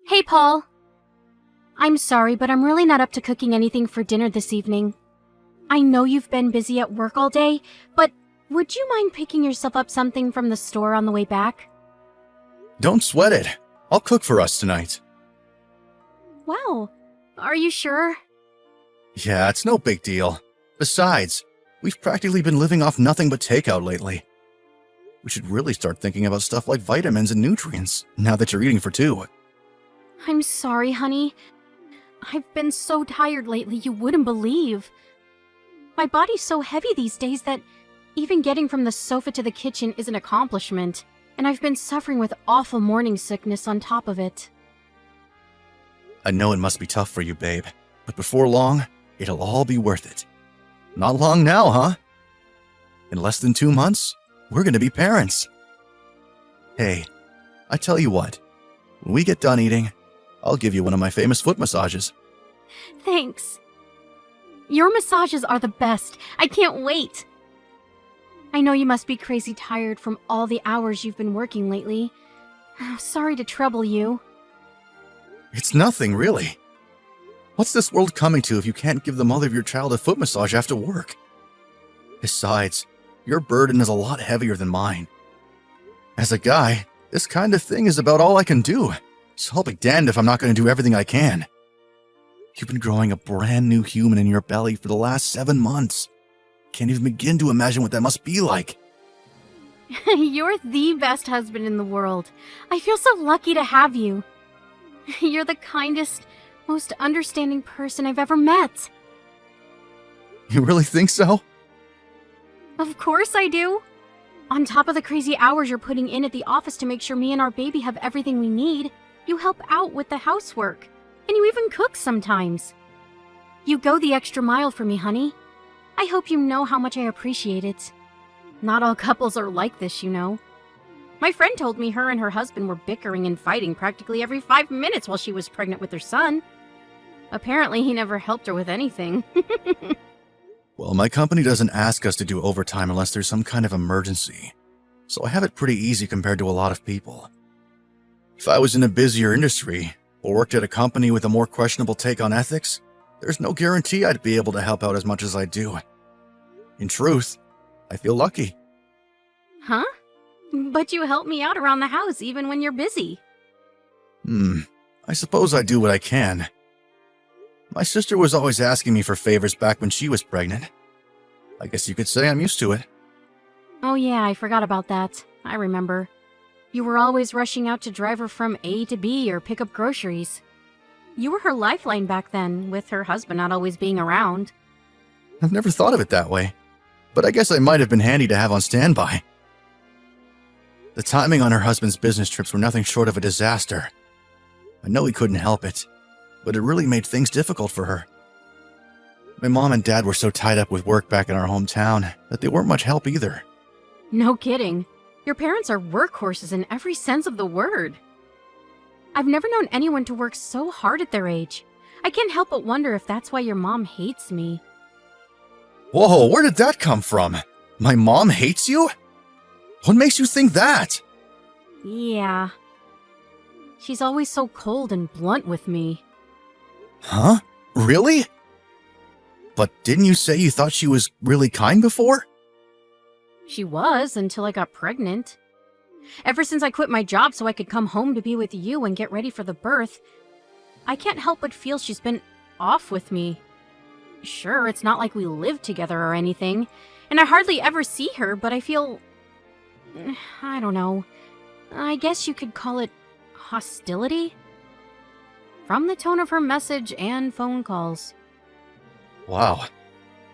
Hey, Paul. I'm sorry, but I'm really not up to cooking anything for dinner this evening. I know you've been busy at work all day, but would you mind picking yourself up something from the store on the way back? Don't sweat it. I'll cook for us tonight. Wow. Are you sure? Yeah, it's no big deal. Besides, we've practically been living off nothing but takeout lately. We should really start thinking about stuff like vitamins and nutrients, now that you're eating for two. I'm sorry, honey. I've been so tired lately you wouldn't believe. My body's so heavy these days that even getting from the sofa to the kitchen is an accomplishment, and I've been suffering with awful morning sickness on top of it. I know it must be tough for you, babe, but before long, it'll all be worth it. Not long now, huh? In less than 2 months, we're gonna be parents. Hey, I tell you what, when we get done eating, I'll give you one of my famous foot massages. Thanks. Your massages are the best. I can't wait. I know you must be crazy tired from all the hours you've been working lately. Sorry to trouble you. It's nothing, really. What's this world coming to if you can't give the mother of your child a foot massage after work? Besides, your burden is a lot heavier than mine. As a guy, this kind of thing is about all I can do, so I'll be damned if I'm not going to do everything I can. You've been growing a brand new human in your belly for the last 7 months. Can't even begin to imagine what that must be like. You're the best husband in the world. I feel so lucky to have you. You're the kindest, most understanding person I've ever met. You really think so? Of course I do. On top of the crazy hours you're putting in at the office to make sure me and our baby have everything we need, you help out with the housework. And you even cook sometimes. You go the extra mile for me, honey. I hope you know how much I appreciate it. Not all couples are like this, you know. My friend told me her and her husband were bickering and fighting practically every 5 minutes while she was pregnant with their son. Apparently, he never helped her with anything. Well, my company doesn't ask us to do overtime unless there's some kind of emergency, so I have it pretty easy compared to a lot of people. If I was in a busier industry, or worked at a company with a more questionable take on ethics, there's no guarantee I'd be able to help out as much as I do. In truth, I feel lucky. Huh? But you help me out around the house even when you're busy. I suppose I do what I can. My sister was always asking me for favors back when she was pregnant. I guess you could say I'm used to it. Oh yeah, I forgot about that. I remember. You were always rushing out to drive her from A to B or pick up groceries. You were her lifeline back then, with her husband not always being around. I've never thought of it that way, but I guess I might have been handy to have on standby. The timing on her husband's business trips were nothing short of a disaster. I know he couldn't help it, but it really made things difficult for her. My mom and dad were so tied up with work back in our hometown that they weren't much help either. No kidding. Your parents are workhorses in every sense of the word. I've never known anyone to work so hard at their age. I can't help but wonder if that's why your mom hates me. Whoa, where did that come from? My mom hates you? What makes you think that? Yeah. She's always so cold and blunt with me. Huh? Really? But didn't you say you thought she was really kind before? She was, until I got pregnant. Ever since I quit my job so I could come home to be with you and get ready for the birth, I can't help but feel she's been off with me. Sure, it's not like we live together or anything, and I hardly ever see her, but I feel... I don't know. I guess you could call it hostility? From the tone of her message and phone calls. Wow,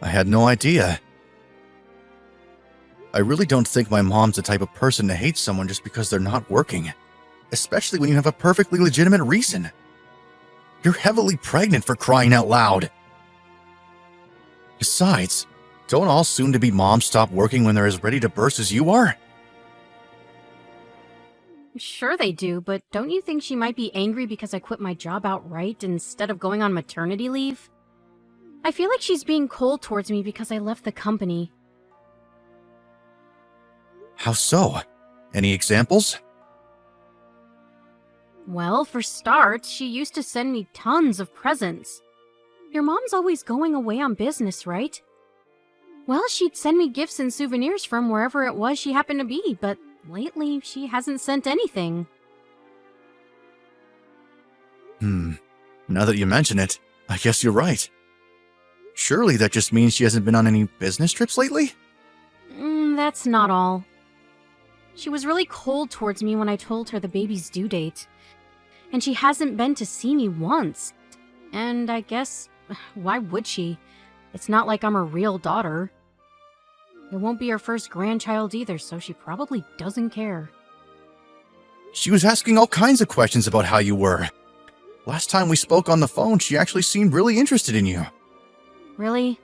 I had no idea. I really don't think my mom's the type of person to hate someone just because they're not working, especially when you have a perfectly legitimate reason. You're heavily pregnant, for crying out loud. Besides, don't all soon-to-be moms stop working when they're as ready to burst as you are? Sure they do, but don't you think she might be angry because I quit my job outright instead of going on maternity leave? I feel like she's being cold towards me because I left the company. How so? Any examples? Well, for starts, she used to send me tons of presents. Your mom's always going away on business, right? Well, she'd send me gifts and souvenirs from wherever it was she happened to be, but lately she hasn't sent anything. Now that you mention it, I guess you're right. Surely that just means she hasn't been on any business trips lately? That's not all. She was really cold towards me when I told her the baby's due date. And she hasn't been to see me once. And I guess, why would she? It's not like I'm her real daughter. It won't be her first grandchild either, so she probably doesn't care. She was asking all kinds of questions about how you were. Last time we spoke on the phone, she actually seemed really interested in you. Really?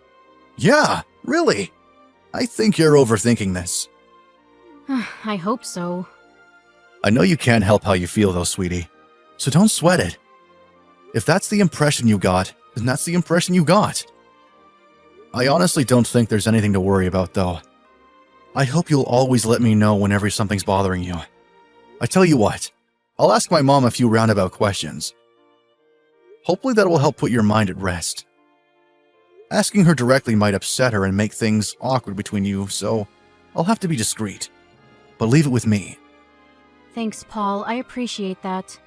Yeah, really. I think you're overthinking this. I hope so. I know you can't help how you feel though, sweetie. So don't sweat it. If that's the impression you got, then that's the impression you got. I honestly don't think there's anything to worry about though. I hope you'll always let me know whenever something's bothering you. I tell you what, I'll ask my mom a few roundabout questions. Hopefully that will help put your mind at rest. Asking her directly might upset her and make things awkward between you, so I'll have to be discreet. But leave it with me. Thanks, Paul. I appreciate that.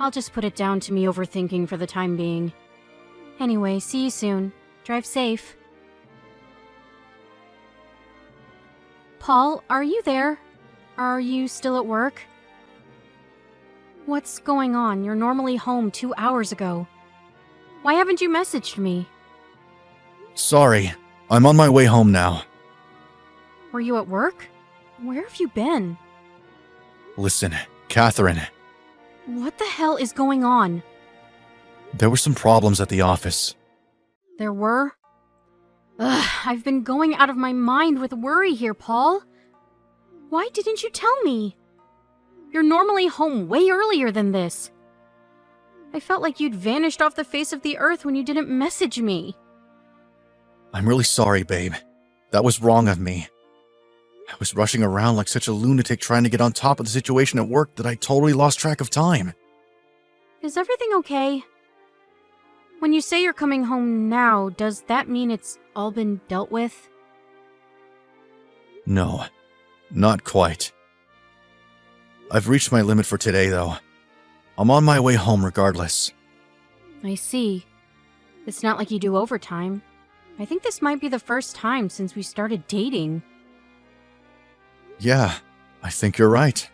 I'll just put it down to me overthinking for the time being. Anyway, see you soon. Drive safe. Paul, are you there? Are you still at work? What's going on? You're normally home 2 hours ago. Why haven't you messaged me? Sorry, I'm on my way home now. Were you at work? Where have you been? Listen, Catherine, What the hell is going on? there were some problems at the office. There were? Ugh, I've been going out of my mind with worry here, Paul. Why didn't you tell me? You're normally home way earlier than this. I felt like you'd vanished off the face of the earth when you didn't message me. I'm really sorry, babe. That was wrong of me. I was rushing around like such a lunatic trying to get on top of the situation at work that I totally lost track of time. Is everything okay? When you say you're coming home now, does that mean it's all been dealt with? No, not quite. I've reached my limit for today, though. I'm on my way home regardless. I see. It's not like you do overtime. I think this might be the first time since we started dating. Yeah, I think you're right.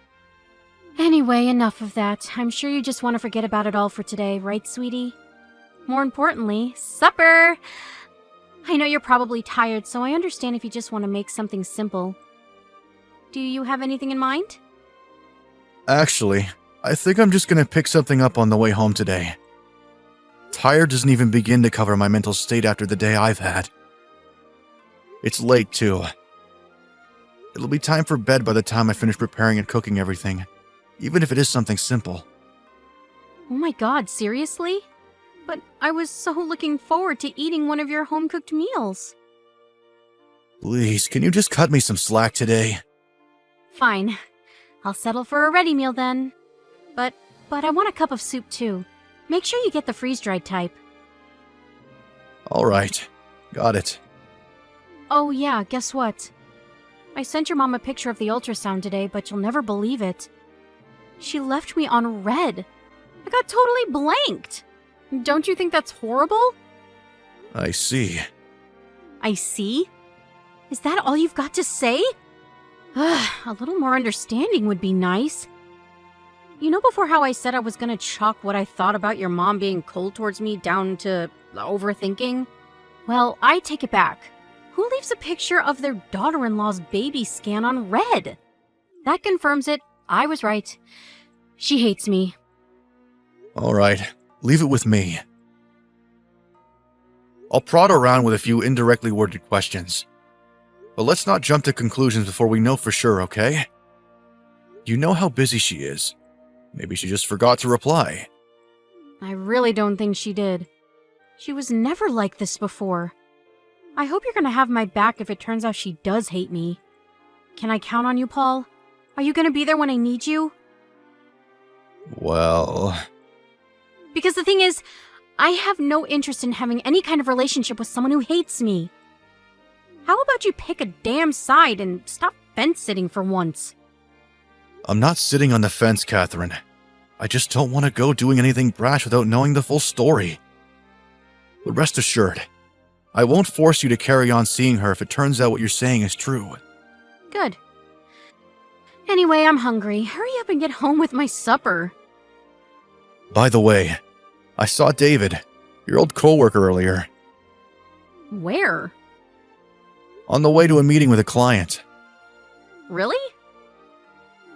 Anyway, enough of that. I'm sure you just want to forget about it all for today, right, sweetie? More importantly, supper! I know you're probably tired, so I understand if you just want to make something simple. Do you have anything in mind? Actually, I think I'm just gonna pick something up on the way home today. Tired doesn't even begin to cover my mental state after the day I've had. It's late, too. It'll be time for bed by the time I finish preparing and cooking everything, even if it is something simple. Oh my god, seriously? But I was so looking forward to eating one of your home-cooked meals. Please, can you just cut me some slack today? Fine. I'll settle for a ready meal then. But I want a cup of soup too. Make sure you get the freeze-dried type. Alright, got it. Oh yeah, guess what? I sent your mom a picture of the ultrasound today, but you'll never believe it. She left me on red. I got totally blanked. Don't you think that's horrible? I see. I see? Is that all you've got to say? Ugh, a little more understanding would be nice. You know before how I said I was gonna chalk what I thought about your mom being cold towards me down to overthinking? Well, I take it back. Who leaves a picture of their daughter-in-law's baby scan on red? That confirms it. I was right. She hates me. Alright, leave it with me. I'll prod around with a few indirectly worded questions. But let's not jump to conclusions before we know for sure, okay? You know how busy she is. Maybe she just forgot to reply. I really don't think she did. She was never like this before. I hope you're gonna have my back if it turns out she does hate me. Can I count on you, Paul? Are you gonna be there when I need you? Well, Because the thing is, I have no interest in having any kind of relationship with someone who hates me. How about you pick a damn side and stop fence-sitting for once? I'm not sitting on the fence, Catherine. I just don't want to go doing anything brash without knowing the full story. But rest assured, I won't force you to carry on seeing her if it turns out what you're saying is true. Good. Anyway, I'm hungry. Hurry up and get home with my supper. By the way, I saw David, your old coworker, earlier, Where? on the way to a meeting with a client. Really?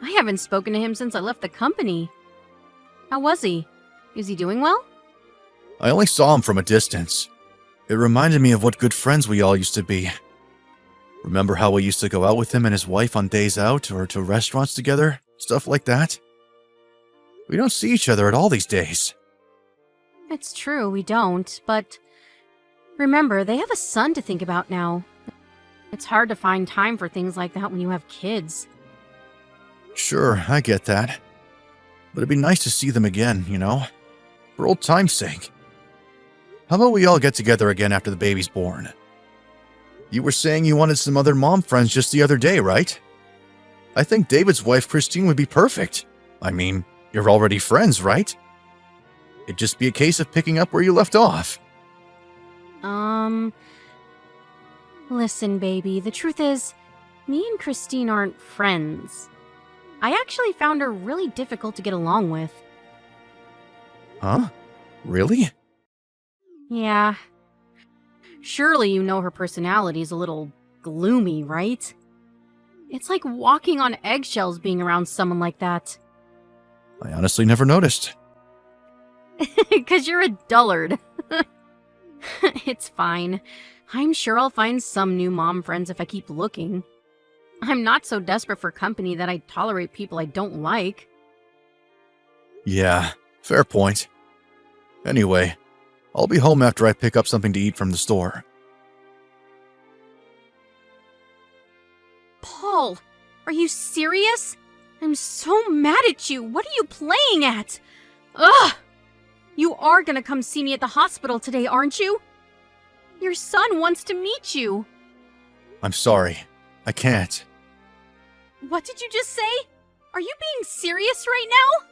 I haven't spoken to him since I left the company. How was he? Is he doing well? I only saw him from a distance. It reminded me of what good friends we all used to be. Remember how we used to go out with him and his wife on days out or to restaurants together? Stuff like that? We don't see each other at all these days. It's true, we don't, but remember, they have a son to think about now. It's hard to find time for things like that when you have kids. Sure, I get that. But it'd be nice to see them again, you know? For old time's sake. How about we all get together again after the baby's born? You were saying you wanted some other mom friends just the other day, right? I think David's wife, Christine, would be perfect. I mean, you're already friends, right? It'd just be a case of picking up where you left off. Listen, baby, the truth is, me and Christine aren't friends. I actually found her really difficult to get along with. Huh? Really? Yeah. Surely you know her personality's a little gloomy, right? It's like walking on eggshells being around someone like that. I honestly never noticed. 'Cause you're a dullard. It's fine. I'm sure I'll find some new mom friends if I keep looking. I'm not so desperate for company that I tolerate people I don't like. Yeah, fair point. Anyway, I'll be home after I pick up something to eat from the store. Paul, are you serious? I'm so mad at you. What are you playing at? Ugh! You are gonna come see me at the hospital today, aren't you? Your son wants to meet you. I'm sorry. I can't. What did you just say? Are you being serious right now?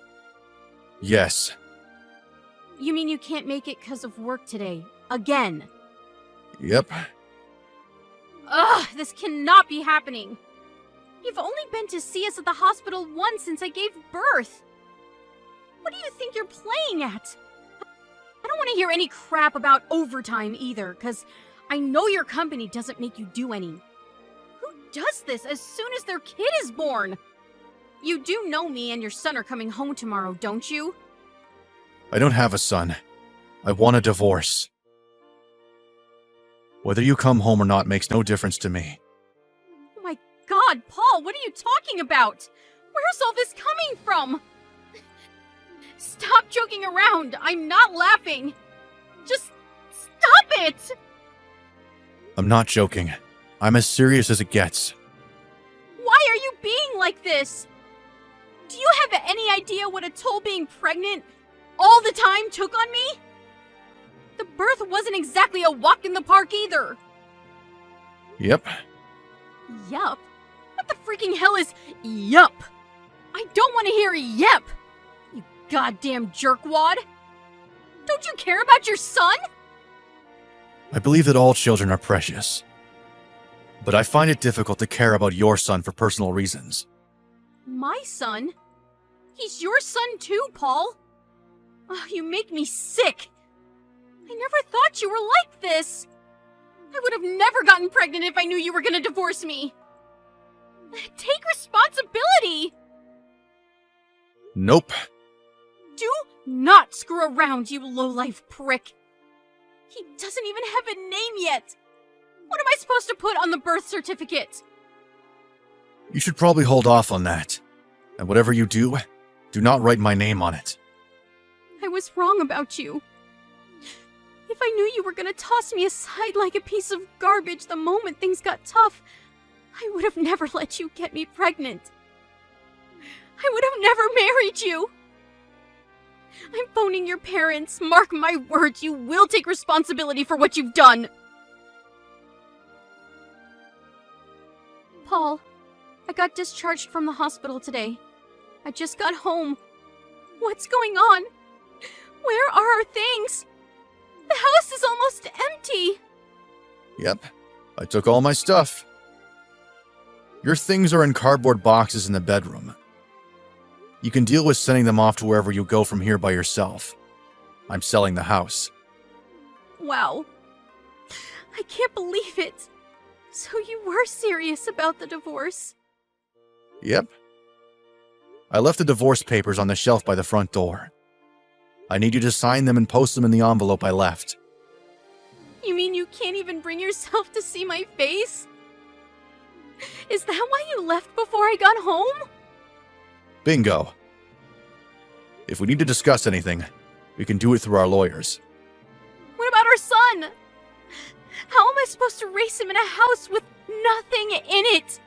Yes. You mean you can't make it because of work today? Again? Yep. Ugh, this cannot be happening. You've only been to see us at the hospital once since I gave birth. What do you think you're playing at? I don't want to hear any crap about overtime either, because I know your company doesn't make you do any. Who does this as soon as their kid is born? You do know me and your son are coming home tomorrow, don't you? I don't have a son. I want a divorce. Whether you come home or not makes no difference to me. Oh my god, Paul, what are you talking about? Where's all this coming from? Stop joking around. I'm not laughing. Just stop it! I'm not joking. I'm as serious as it gets. Why are you being like this? Do you have any idea what a toll being pregnant all the time took on me? The birth wasn't exactly a walk in the park either. Yep. Yup? What the freaking hell is yup? I don't want to hear yep! You goddamn jerkwad! Don't you care about your son? I believe that all children are precious. But I find it difficult to care about your son for personal reasons. My son? He's your son too, Paul. Oh, you make me sick. I never thought you were like this. I would have never gotten pregnant if I knew you were gonna divorce me. Take responsibility. Nope. Do not screw around, you lowlife prick. He doesn't even have a name yet. What am I supposed to put on the birth certificate? You should probably hold off on that. And whatever you do not write my name on it. I was wrong about you. If I knew you were gonna toss me aside like a piece of garbage the moment things got tough, I would have never let you get me pregnant. I would have never married you. I'm phoning your parents. Mark my words, you will take responsibility for what you've done. Paul, I got discharged from the hospital today. I just got home. What's going on? Where are our things? The house is almost empty. Yep, I took all my stuff. Your things are in cardboard boxes in the bedroom. You can deal with sending them off to wherever you go from here by yourself. I'm selling the house. Wow. I can't believe it. So you were serious about the divorce? Yep. I left the divorce papers on the shelf by the front door. I need you to sign them and post them in the envelope I left. You mean you can't even bring yourself to see my face? Is that why you left before I got home? Bingo. If we need to discuss anything, we can do it through our lawyers. What about our son? How am I supposed to raise him in a house with nothing in it?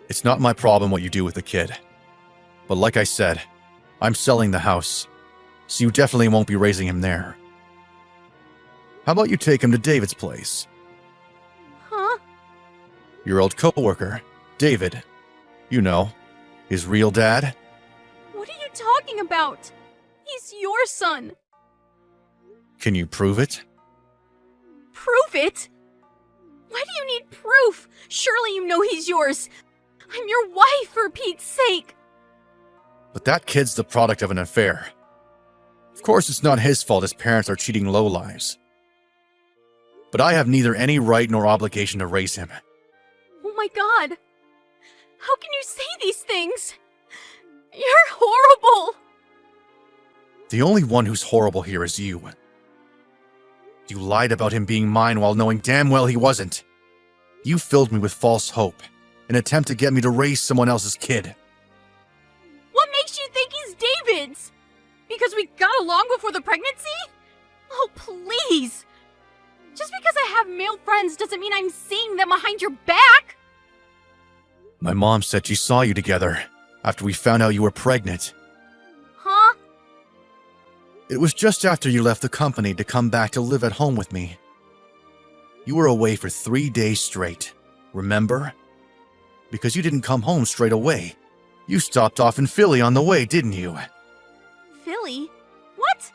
It's not my problem what you do with the kid. But like I said, I'm selling the house, so you definitely won't be raising him there. How about you take him to David's place? Huh? Your old coworker, David. You know, his real dad. What are you talking about? He's your son. Can you prove it? Prove it? Why do you need proof? Surely you know he's yours. I'm your wife, for Pete's sake. But that kid's the product of an affair. Of course, it's not his fault his parents are cheating lowlives. But I have neither any right nor obligation to raise him. Oh my god. How can you say these things? You're horrible. The only one who's horrible here is you. You lied about him being mine while knowing damn well he wasn't. You filled me with false hope, an attempt to get me to raise someone else's kid. What makes you think he's David's? Because we got along before the pregnancy? Oh, please. Just because I have male friends doesn't mean I'm seeing them behind your back. My mom said she saw you together after we found out you were pregnant. Huh? It was just after you left the company to come back to live at home with me. You were away for 3 days straight, remember? Because you didn't come home straight away. You stopped off in Philly on the way, didn't you? Philly? What?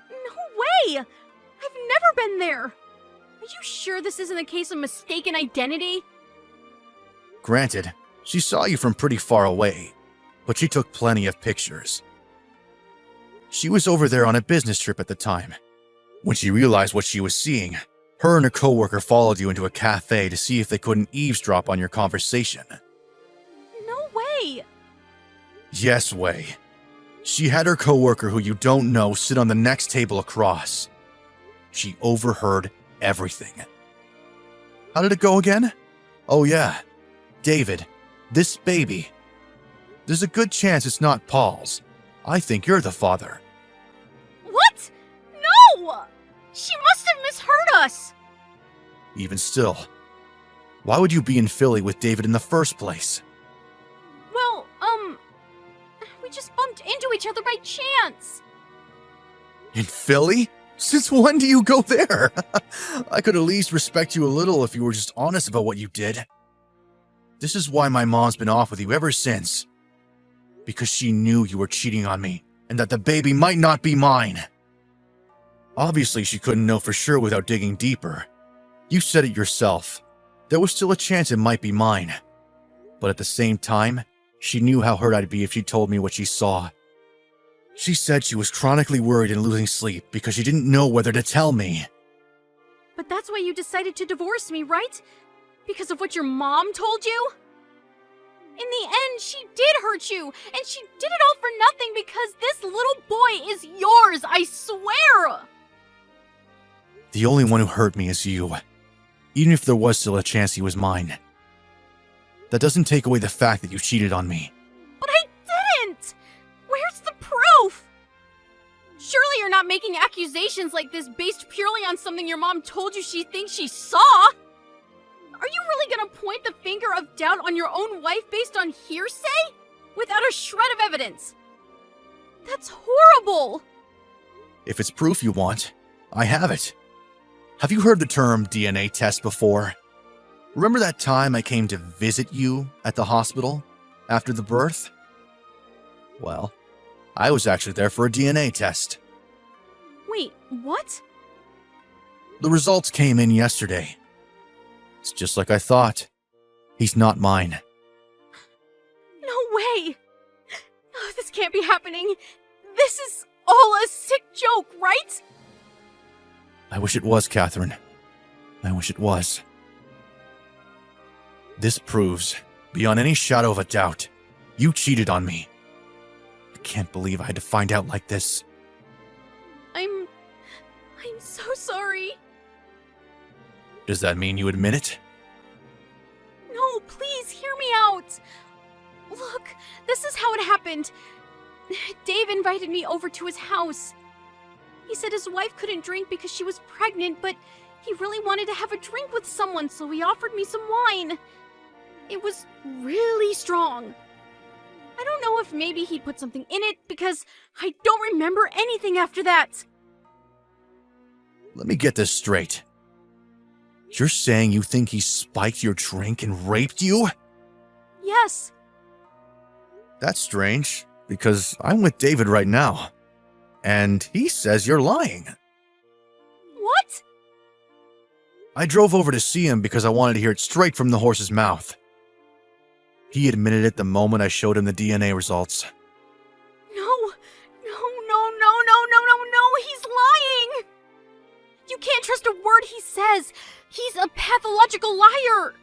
No way! I've never been there. Are you sure this isn't a case of mistaken identity? Granted, she saw you from pretty far away, but she took plenty of pictures. She was over there on a business trip at the time. When she realized what she was seeing, her and a coworker followed you into a cafe to see if they couldn't eavesdrop on your conversation. No way! Yes way. She had her coworker who you don't know sit on the next table across. She overheard everything. How did it go again? Oh yeah, David, this baby. There's a good chance it's not Paul's. I think you're the father. What? No! She must have misheard us! Even still, why would you be in Philly with David in the first place? Well, we just bumped into each other by chance. In Philly? Since when do you go there? I could at least respect you a little if you were just honest about what you did. This is why my mom's been off with you ever since. Because she knew you were cheating on me, and that the baby might not be mine. Obviously, she couldn't know for sure without digging deeper. You said it yourself. There was still a chance it might be mine. But at the same time, she knew how hurt I'd be if she told me what she saw. She said she was chronically worried and losing sleep because she didn't know whether to tell me. But that's why you decided to divorce me, right? Because of what your mom told you? In the end, she did hurt you, and she did it all for nothing because this little boy is yours, I swear! The only one who hurt me is you, even if there was still a chance he was mine. That doesn't take away the fact that you cheated on me. But I didn't! Where's the proof? Surely you're not making accusations like this based purely on something your mom told you she thinks she saw? Are you really gonna point the finger of doubt on your own wife based on hearsay? Without a shred of evidence? That's horrible! If it's proof you want, I have it. Have you heard the term DNA test before? Remember that time I came to visit you at the hospital after the birth? Well, I was actually there for a DNA test. Wait, what? The results came in yesterday. It's just like I thought. He's not mine. No way! Oh, this can't be happening. This is all a sick joke, right? I wish it was, Catherine. I wish it was. This proves, beyond any shadow of a doubt, you cheated on me. I can't believe I had to find out like this. I'm so sorry. Does that mean you admit it? No, please hear me out. Look, this is how it happened. Dave invited me over to his house. He said his wife couldn't drink because she was pregnant, but he really wanted to have a drink with someone, so he offered me some wine. It was really strong. I don't know if maybe he put something in it, because I don't remember anything after that. Let me get this straight. You're saying you think he spiked your drink and raped you? Yes. That's strange, because I'm with David right now. And he says you're lying. What? I drove over to see him because I wanted to hear it straight from the horse's mouth. He admitted it the moment I showed him the DNA results. No, he's lying! You can't trust a word he says. He's a pathological liar.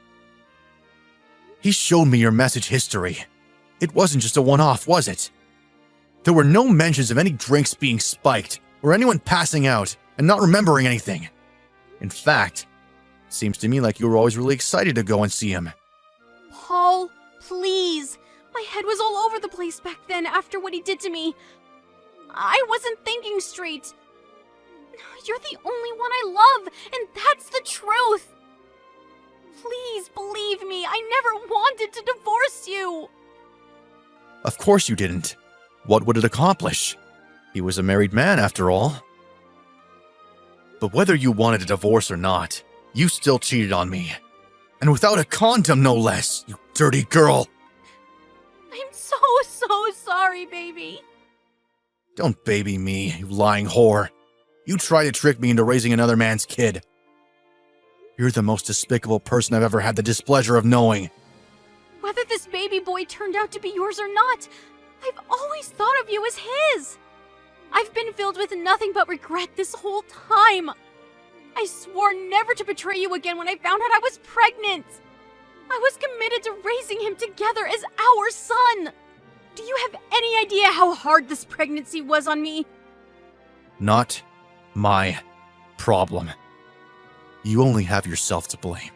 He showed me your message history. It wasn't just a one-off, was it? There were no mentions of any drinks being spiked or anyone passing out and not remembering anything. In fact, it seems to me like you were always really excited to go and see him. Paul, please. My head was all over the place back then after what he did to me. I wasn't thinking straight. You're the only one I love, and that's the truth. Please believe me, I never wanted to divorce you. Of course you didn't. What would it accomplish? He was a married man, after all. But whether you wanted a divorce or not, you still cheated on me. And without a condom, no less, you dirty girl. I'm so sorry, baby. Don't baby me, you lying whore. You tried to trick me into raising another man's kid. You're the most despicable person I've ever had the displeasure of knowing. Whether this baby boy turned out to be yours or not, I've always thought of you as his. I've been filled with nothing but regret this whole time. I swore never to betray you again when I found out I was pregnant. I was committed to raising him together as our son. Do you have any idea how hard this pregnancy was on me? Not my problem. You only have yourself to blame.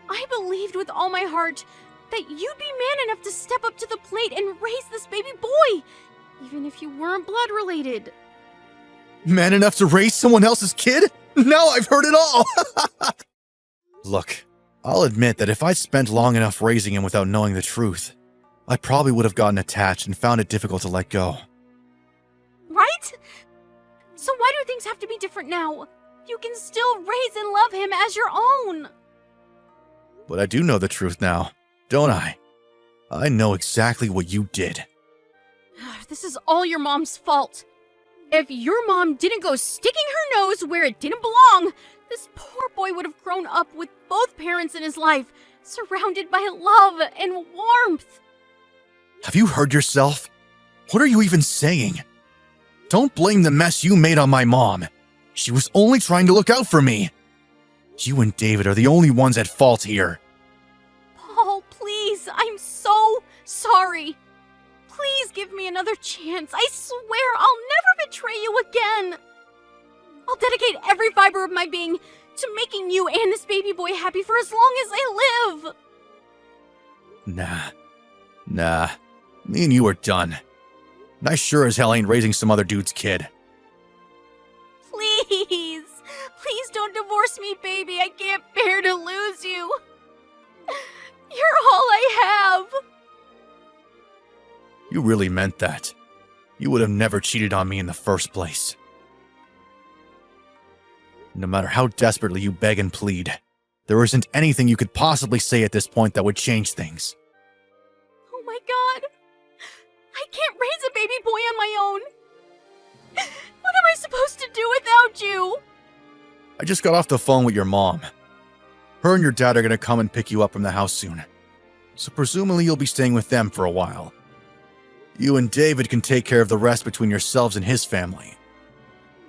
I believed with all my heart that you'd be man enough to step up to the plate and raise this baby boy, even if you weren't blood related. Man enough to raise someone else's kid? Now I've heard it all! Look, I'll admit that if I'd spent long enough raising him without knowing the truth, I probably would have gotten attached and found it difficult to let go. Right? So why do things have to be different now? You can still raise and love him as your own. But I do know the truth now, don't I? I know exactly what you did. This is all your mom's fault. If your mom didn't go sticking her nose where it didn't belong, this poor boy would have grown up with both parents in his life, surrounded by love and warmth. Have you heard yourself? What are you even saying? Don't blame the mess you made on my mom. She was only trying to look out for me. You and David are the only ones at fault here. Paul, please, I'm so sorry. Please give me another chance. I swear I'll never betray you again. I'll dedicate every fiber of my being to making you and this baby boy happy for as long as I live. Nah. Me and you are done. And I sure as hell ain't raising some other dude's kid. Please don't divorce me, baby. I can't bear to lose you. You're all I have. You really meant that. you would have never cheated on me in the first place. No matter how desperately you beg and plead, there isn't anything you could possibly say at this point that would change things. Oh my god! I can't raise a baby boy on my own! What am I supposed to do without you? I just got off the phone with your mom. Her and your dad are gonna come and pick you up from the house soon. So presumably you'll be staying with them for a while. You and David can take care of the rest between yourselves and his family.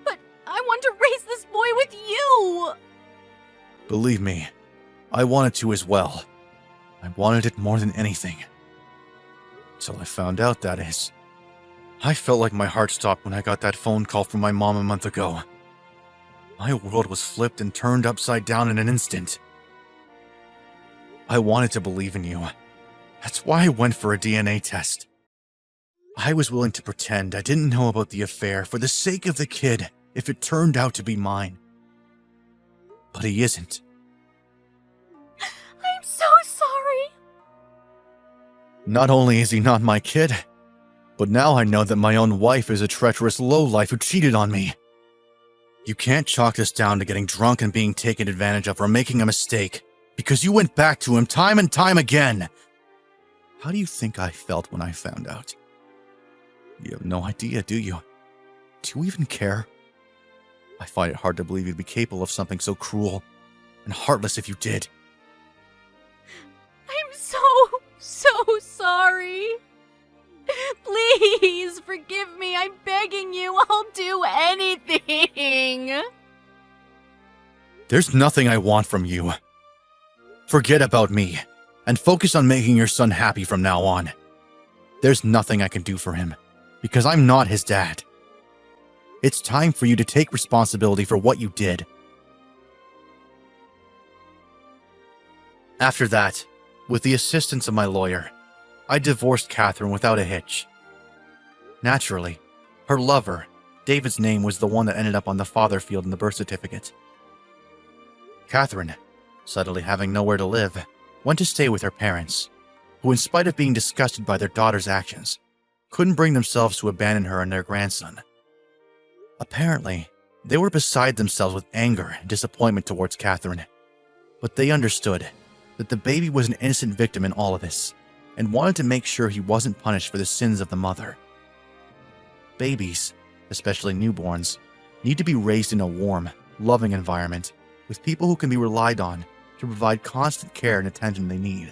But I want to raise this boy with you! Believe me, I wanted to as well. I wanted it more than anything. Till I found out, that is. I felt like my heart stopped when I got that phone call from my mom a month ago. My world was flipped and turned upside down in an instant. I wanted to believe in you. That's why I went for a DNA test. I was willing to pretend I didn't know about the affair for the sake of the kid if it turned out to be mine. But he isn't. I'm so sorry. Not only is he not my kid, but now I know that my own wife is a treacherous lowlife who cheated on me. You can't chalk this down to getting drunk and being taken advantage of or making a mistake, because you went back to him time and time again. How do you think I felt when I found out? You have no idea, do you? Do you even care? I find it hard to believe you'd be capable of something so cruel and heartless if you did. I'm so sorry. Please forgive me. I'm begging you. I'll do anything. There's nothing I want from you. Forget about me and focus on making your son happy from now on. There's nothing I can do for him because I'm not his dad. It's time for you to take responsibility for what you did. After that, with the assistance of my lawyer, I divorced Catherine without a hitch. Naturally, her lover, David's name was the one that ended up on the father field in the birth certificate. Catherine, suddenly having nowhere to live, went to stay with her parents, who in spite of being disgusted by their daughter's actions, couldn't bring themselves to abandon her and their grandson. Apparently, they were beside themselves with anger and disappointment towards Catherine, but they understood that the baby was an innocent victim in all of this, and wanted to make sure he wasn't punished for the sins of the mother. Babies, especially newborns, need to be raised in a warm, loving environment with people who can be relied on to provide constant care and attention they need.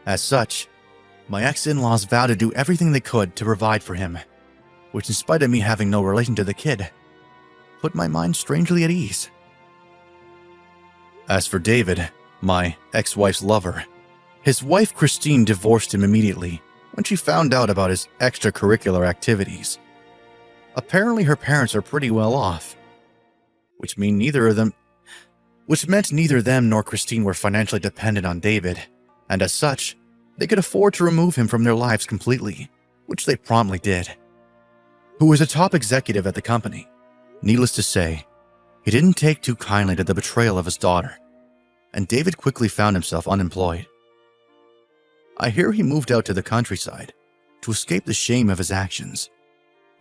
As such, my ex-in-laws vowed to do everything they could to provide for him, which in spite of me having no relation to the kid, put my mind strangely at ease. As for David, my ex-wife's lover, his wife Christine divorced him immediately when she found out about his extracurricular activities. Apparently her parents are pretty well off, which meant neither them nor Christine were financially dependent on David, and as such, they could afford to remove him from their lives completely, which they promptly did. Who was a top executive at the company. Needless to say, he didn't take too kindly to the betrayal of his daughter, and David quickly found himself unemployed. I hear he moved out to the countryside to escape the shame of his actions,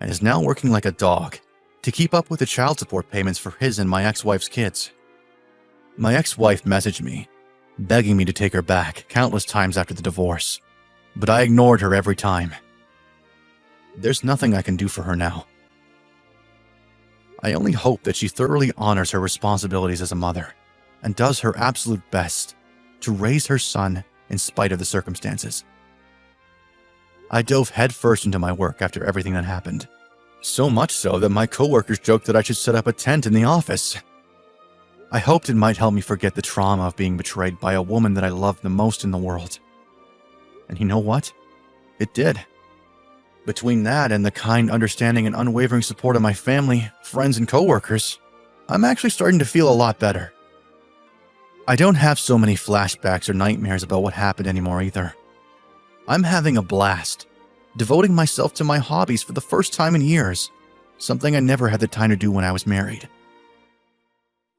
and is now working like a dog to keep up with the child support payments for his and my ex-wife's kids. My ex-wife messaged me, begging me to take her back countless times after the divorce, but I ignored her every time. There's nothing I can do for her now. I only hope that she thoroughly honors her responsibilities as a mother and does her absolute best to raise her son in spite of the circumstances. I dove headfirst into my work after everything that happened, so much so that my coworkers joked that I should set up a tent in the office. I hoped it might help me forget the trauma of being betrayed by a woman that I loved the most in the world. And you know what? It did. Between that and the kind understanding and unwavering support of my family, friends, and coworkers, I'm actually starting to feel a lot better. I don't have so many flashbacks or nightmares about what happened anymore either. I'm having a blast, devoting myself to my hobbies for the first time in years, something I never had the time to do when I was married.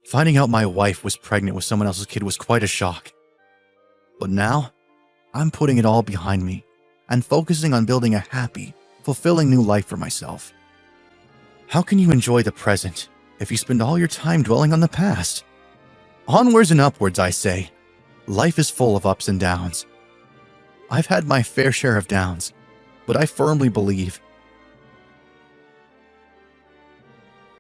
Finding out my wife was pregnant with someone else's kid was quite a shock. But now, I'm putting it all behind me and focusing on building a happy, fulfilling new life for myself. How can you enjoy the present if you spend all your time dwelling on the past? Onwards and upwards, I say. Life is full of ups and downs. I've had my fair share of downs, but I firmly believe